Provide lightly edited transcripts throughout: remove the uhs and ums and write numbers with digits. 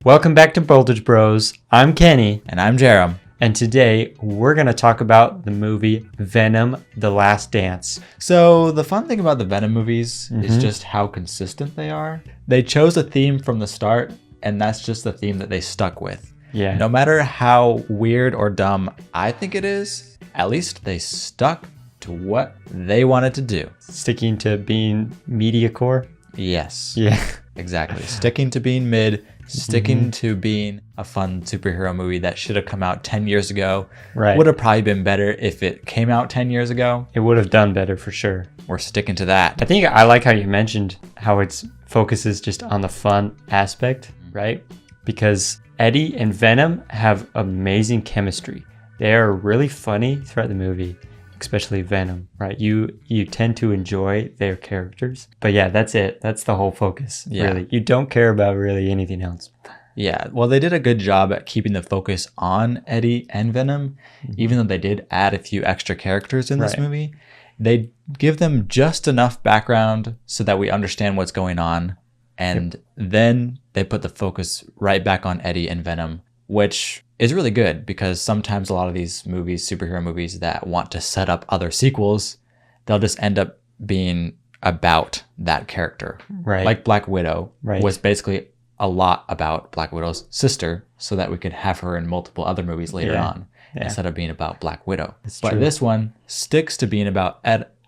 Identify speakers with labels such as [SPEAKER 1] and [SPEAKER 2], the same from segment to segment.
[SPEAKER 1] Welcome back to Voltage Bros. I'm Kenny.
[SPEAKER 2] And I'm Jarom.
[SPEAKER 1] And today we're going to talk about the movie Venom: The Last Dance.
[SPEAKER 2] So the fun thing about the Venom movies is just how consistent they are. They chose a theme from the start, and that's just the theme that they stuck with.
[SPEAKER 1] Yeah.
[SPEAKER 2] No matter how weird or dumb I think it is, at least they stuck to what they wanted to do.
[SPEAKER 1] Sticking to being mediacore.
[SPEAKER 2] Yes.
[SPEAKER 1] Yeah.
[SPEAKER 2] Exactly. Sticking to being mid, sticking to being a fun superhero movie that should have come out 10 years ago.
[SPEAKER 1] Right.
[SPEAKER 2] Would have probably been better if it came out 10 years ago.
[SPEAKER 1] It would have done better for sure.
[SPEAKER 2] We're sticking to that.
[SPEAKER 1] I think I like how you mentioned how it focuses just on the fun aspect, right? Because Eddie and Venom have amazing chemistry. They are really funny throughout the movie, especially Venom, right? You tend to enjoy their characters. But yeah, that's it. That's the whole focus, really. You don't care about really anything else.
[SPEAKER 2] Yeah, well, they did a good job at keeping the focus on Eddie and Venom, even though they did add a few extra characters in this movie. They give them just enough background so that we understand what's going on. And then they put the focus right back on Eddie and Venom, which is really good because sometimes a lot of these movies, superhero movies that want to set up other sequels, they'll just end up being about that character.
[SPEAKER 1] Right.
[SPEAKER 2] Like Black Widow
[SPEAKER 1] Right.
[SPEAKER 2] was basically a lot about Black Widow's sister so that we could have her in multiple other movies later on instead of being about Black Widow. But this one sticks to being about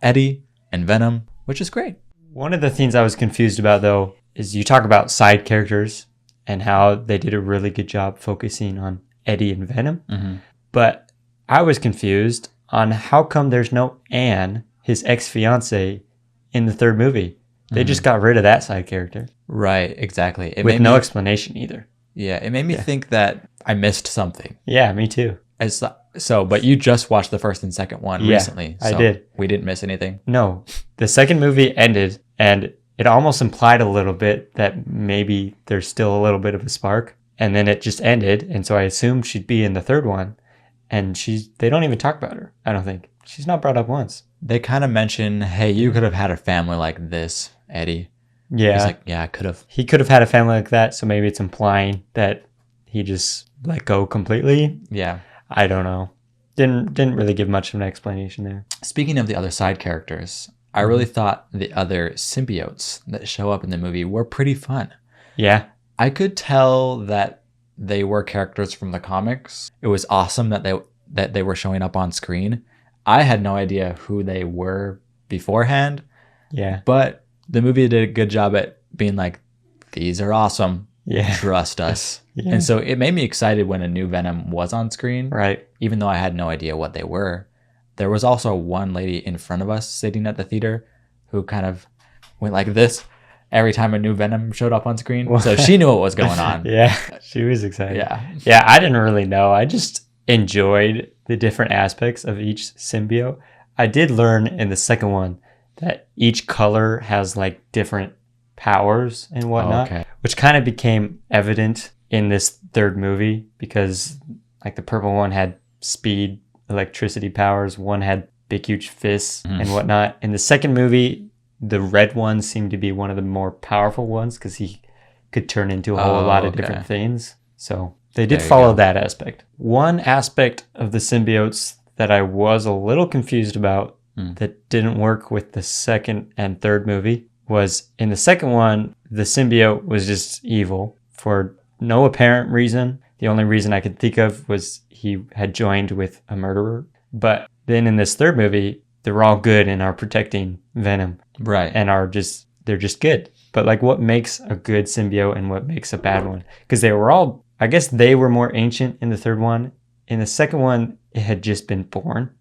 [SPEAKER 2] Eddie and Venom, which is great.
[SPEAKER 1] One of the things I was confused about, though, is you talk about side characters and how they did a really good job focusing on Eddie and Venom. But I was confused on how come there's no Anne, his ex-fiance, in the third movie. They just got rid of that side character.
[SPEAKER 2] Right, exactly.
[SPEAKER 1] With no explanation either.
[SPEAKER 2] Yeah, it made me think that I missed something.
[SPEAKER 1] Yeah, me too.
[SPEAKER 2] But you just watched the first and second one recently. So
[SPEAKER 1] I did.
[SPEAKER 2] We didn't miss anything.
[SPEAKER 1] No, the second movie ended and it almost implied a little bit that maybe there's still a little bit of a spark. And then it just ended. And so I assumed she'd be in the third one. And they don't even talk about her, I don't think. She's not brought up once.
[SPEAKER 2] They kind of mention, hey, you could have had a family like this, Eddie.
[SPEAKER 1] Yeah.
[SPEAKER 2] He's like, yeah, I could have.
[SPEAKER 1] He could have had a family like that. So maybe it's implying that he just let go completely.
[SPEAKER 2] Yeah.
[SPEAKER 1] I don't know. Didn't really give much of an explanation there.
[SPEAKER 2] Speaking of the other side characters, I really thought the other symbiotes that show up in the movie were pretty fun.
[SPEAKER 1] Yeah.
[SPEAKER 2] I could tell that they were characters from the comics. It was awesome that they were showing up on screen. I had no idea who they were beforehand.
[SPEAKER 1] Yeah.
[SPEAKER 2] But the movie did a good job at being like, these are awesome.
[SPEAKER 1] Yeah.
[SPEAKER 2] Trust us.
[SPEAKER 1] Yeah.
[SPEAKER 2] And so it made me excited when a new Venom was on screen.
[SPEAKER 1] Right.
[SPEAKER 2] Even though I had no idea what they were. There was also one lady in front of us sitting at the theater who kind of went like this every time a new Venom showed up on screen. So she knew what was going on.
[SPEAKER 1] Yeah. She was excited.
[SPEAKER 2] Yeah.
[SPEAKER 1] Yeah. I didn't really know. I just enjoyed the different aspects of each symbiote. I did learn in the second one that each color has like different powers and whatnot, which kind of became evident in this third movie because like the purple one had speed, electricity powers, one had big huge fists and whatnot. In the second movie, the red one seemed to be one of the more powerful ones because he could turn into a whole lot of different things. So they did follow that aspect. One aspect of the symbiotes that I was a little confused about that didn't work with the second and third movie was in the second one, the symbiote was just evil for no apparent reason. The only reason I could think of was he had joined with a murderer. But then in this third movie, they're all good and are protecting Venom.
[SPEAKER 2] Right.
[SPEAKER 1] And they're just good. But like what makes a good symbiote and what makes a bad one? Because they were all, I guess they were more ancient in the third one. In the second one, it had just been born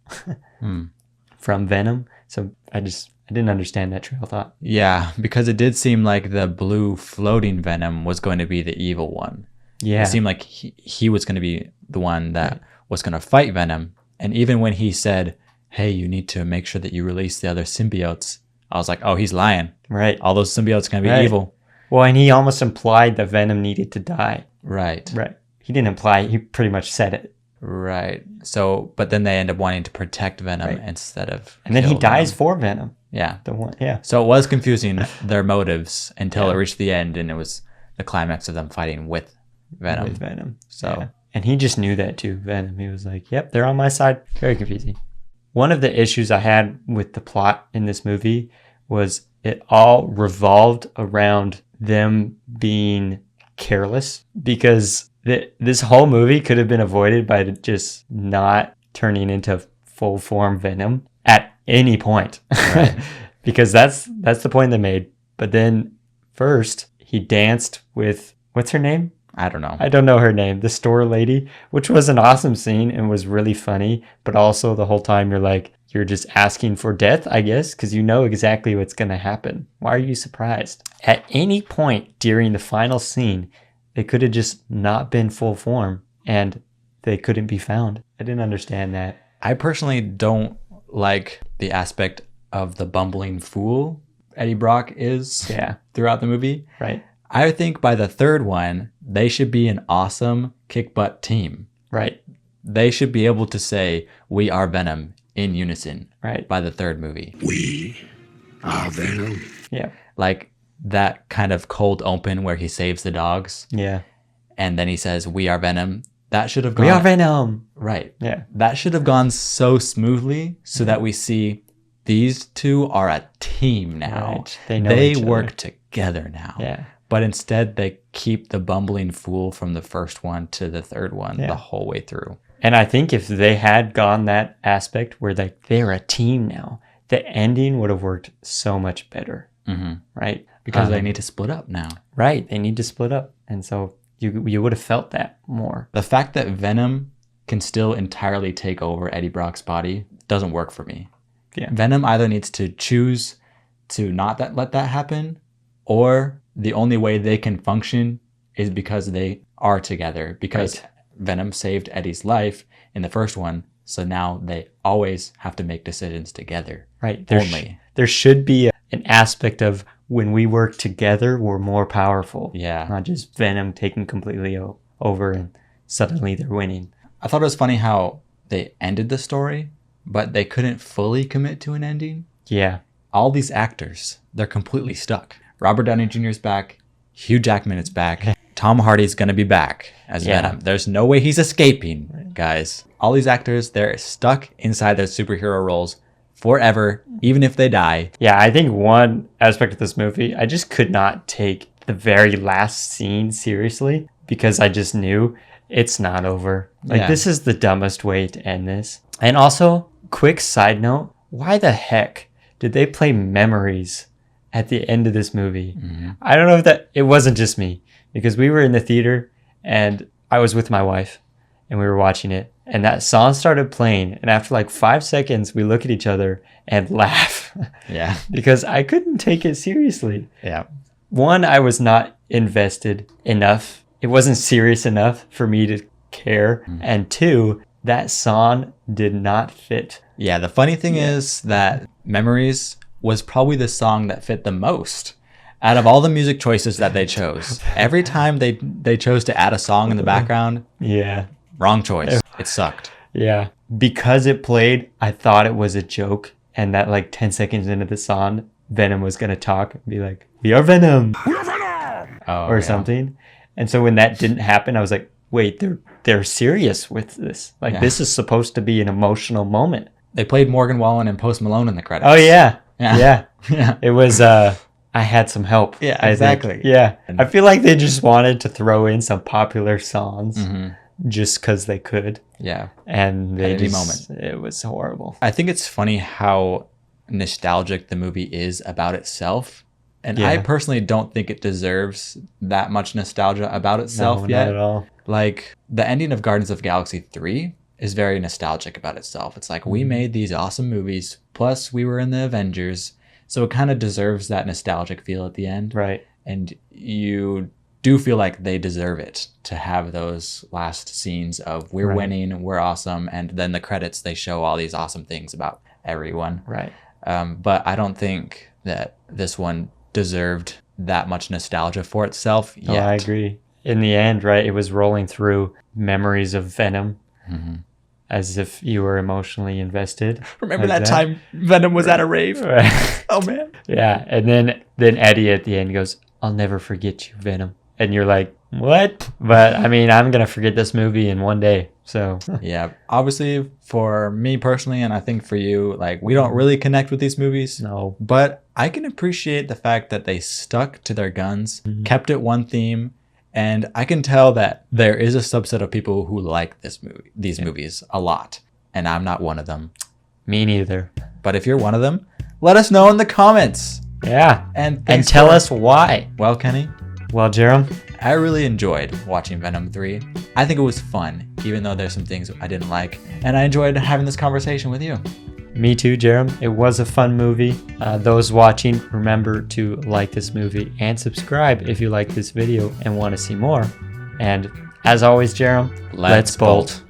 [SPEAKER 1] from Venom. So I didn't understand that trail of thought.
[SPEAKER 2] Yeah, because it did seem like the blue floating Venom was going to be the evil one.
[SPEAKER 1] Yeah.
[SPEAKER 2] It seemed like he was going to be the one that was going to fight Venom. And even when he said, hey, you need to make sure that you release the other symbiotes, I was like, oh, he's lying.
[SPEAKER 1] Right.
[SPEAKER 2] All those symbiotes are going to be evil.
[SPEAKER 1] Well, and he almost implied that Venom needed to die.
[SPEAKER 2] Right.
[SPEAKER 1] Right. He didn't imply, he pretty much said it.
[SPEAKER 2] Right. So, but then they end up wanting to protect Venom instead of
[SPEAKER 1] And then he dies
[SPEAKER 2] Venom.
[SPEAKER 1] for Venom.
[SPEAKER 2] Yeah.
[SPEAKER 1] The one, yeah.
[SPEAKER 2] So it was confusing their motives until it reached the end and it was the climax of them fighting with Venom.
[SPEAKER 1] With Venom.
[SPEAKER 2] So,
[SPEAKER 1] Yeah. And he just knew that too, Venom. He was like, yep, they're on my side. Very confusing. One of the issues I had with the plot in this movie was it all revolved around them being careless, because this whole movie could have been avoided by just not turning into full form Venom at any point.
[SPEAKER 2] Right.
[SPEAKER 1] Because that's the point they made. But then first he danced with, what's her name?
[SPEAKER 2] I don't know.
[SPEAKER 1] I don't know her name. The store lady, which was an awesome scene and was really funny. But also the whole time you're like, you're just asking for death, I guess, because you know exactly what's going to happen. Why are you surprised? At any point during the final scene, they could have just not been full form and they couldn't be found. I didn't understand that.
[SPEAKER 2] I personally don't like the aspect of the bumbling fool Eddie Brock is throughout the movie.
[SPEAKER 1] Right.
[SPEAKER 2] I think by the third one, they should be an awesome kick butt team.
[SPEAKER 1] Right.
[SPEAKER 2] They should be able to say, "We are Venom" in unison.
[SPEAKER 1] Right.
[SPEAKER 2] By the third movie.
[SPEAKER 3] We are Venom.
[SPEAKER 1] Yeah.
[SPEAKER 2] Like that kind of cold open where he saves the dogs.
[SPEAKER 1] Yeah.
[SPEAKER 2] And then he says, "We are Venom." That should have gone.
[SPEAKER 1] We are Venom.
[SPEAKER 2] Right.
[SPEAKER 1] Yeah.
[SPEAKER 2] That should have gone so smoothly so that we see these two are a team now.
[SPEAKER 1] Right. They know
[SPEAKER 2] They
[SPEAKER 1] each other.
[SPEAKER 2] work together now.
[SPEAKER 1] Yeah.
[SPEAKER 2] But instead, they keep the bumbling fool from the first one to the third one the whole way through.
[SPEAKER 1] And I think if they had gone that aspect where they're a team now, the ending would have worked so much better.
[SPEAKER 2] Mm-hmm.
[SPEAKER 1] Right?
[SPEAKER 2] Because they need to split up now.
[SPEAKER 1] Right. They need to split up. And so you would have felt that more.
[SPEAKER 2] The fact that Venom can still entirely take over Eddie Brock's body doesn't work for me.
[SPEAKER 1] Yeah.
[SPEAKER 2] Venom either needs to choose to not let that happen, or the only way they can function is because they are together. Because Venom saved Eddie's life in the first one, so now they always have to make decisions together.
[SPEAKER 1] Right.
[SPEAKER 2] There
[SPEAKER 1] should be an aspect of when we work together, we're more powerful.
[SPEAKER 2] Yeah.
[SPEAKER 1] Not just Venom taking completely over and suddenly they're winning.
[SPEAKER 2] I thought it was funny how they ended the story, but they couldn't fully commit to an ending.
[SPEAKER 1] Yeah.
[SPEAKER 2] All these actors, they're completely stuck. Robert Downey Jr. is back. Hugh Jackman is back. Tom Hardy's going to be back as Venom. There's no way he's escaping, guys. All these actors, they're stuck inside their superhero roles forever, even if they die.
[SPEAKER 1] Yeah, I think one aspect of this movie, I just could not take the very last scene seriously because I just knew it's not over. Like, this is the dumbest way to end this. And also, quick side note, why the heck did they play Memories at the end of this movie?
[SPEAKER 2] Mm-hmm.
[SPEAKER 1] I don't know if it wasn't just me, because we were in the theater and I was with my wife and we were watching it and that song started playing, and after like 5 seconds we look at each other and laugh.
[SPEAKER 2] Yeah.
[SPEAKER 1] Because I couldn't take it seriously.
[SPEAKER 2] Yeah.
[SPEAKER 1] One, I was not invested enough. It wasn't serious enough for me to care. And two, that song did not fit.
[SPEAKER 2] Yeah, the funny thing is that Memories was probably the song that fit the most out of all the music choices that they chose. Every time they chose to add a song in the background, wrong choice. It sucked.
[SPEAKER 1] Yeah. Because it played, I thought it was a joke, and that like 10 seconds into the song, Venom was going to talk and be like, "We are Venom," or something. And so when that didn't happen, I was like, wait, they're serious with this. Like, this is supposed to be an emotional moment.
[SPEAKER 2] They played Morgan Wallen and Post Malone in the credits.
[SPEAKER 1] Oh, yeah.
[SPEAKER 2] Yeah.
[SPEAKER 1] It was, I had some help.
[SPEAKER 2] Yeah,
[SPEAKER 1] I
[SPEAKER 2] exactly.
[SPEAKER 1] think. Yeah. I feel like they just wanted to throw in some popular songs just because they could.
[SPEAKER 2] Yeah.
[SPEAKER 1] And they
[SPEAKER 2] At any
[SPEAKER 1] just,
[SPEAKER 2] moment.
[SPEAKER 1] it was horrible.
[SPEAKER 2] I think it's funny how nostalgic the movie is about itself. And I personally don't think it deserves that much nostalgia about itself yet.
[SPEAKER 1] Not at all.
[SPEAKER 2] Like, the ending of Guardians of the Galaxy 3 is very nostalgic about itself. It's like, we made these awesome movies, plus we were in the Avengers, so it kind of deserves that nostalgic feel at the end.
[SPEAKER 1] Right.
[SPEAKER 2] And you do feel like they deserve it to have those last scenes of we're winning, we're awesome, and then the credits, they show all these awesome things about everyone.
[SPEAKER 1] Right.
[SPEAKER 2] But I don't think that this one deserved that much nostalgia for itself yet.
[SPEAKER 1] Yeah, I agree. In the end, right, it was rolling through memories of Venom as if you were emotionally invested.
[SPEAKER 2] Remember
[SPEAKER 1] like
[SPEAKER 2] that time Venom was at a rave?
[SPEAKER 1] Right.
[SPEAKER 2] Oh, man.
[SPEAKER 1] Yeah, and then Eddie at the end goes, "I'll never forget you, Venom." And you're like, What? But I mean, I'm gonna forget this movie in one day. So
[SPEAKER 2] Yeah, obviously for me personally, and I think for you, like we don't really connect with these movies.
[SPEAKER 1] no.
[SPEAKER 2] But I can appreciate the fact that they stuck to their guns, kept it one theme, and I can tell that there is a subset of people who like these movies a lot, and I'm not one of them.
[SPEAKER 1] Me neither.
[SPEAKER 2] But if you're one of them, let us know in the comments.
[SPEAKER 1] Yeah.
[SPEAKER 2] And
[SPEAKER 1] And tell us why.
[SPEAKER 2] Well, Kenny,
[SPEAKER 1] Well, Jarom,
[SPEAKER 2] I really enjoyed watching Venom 3. I think it was fun, even though there's some things I didn't like, and I enjoyed having this conversation with you.
[SPEAKER 1] me too, Jarom. It was a fun movie. Those watching, remember to like this movie and subscribe if you like this video and want to see more. And as always, Jarom,
[SPEAKER 2] Let's bolt.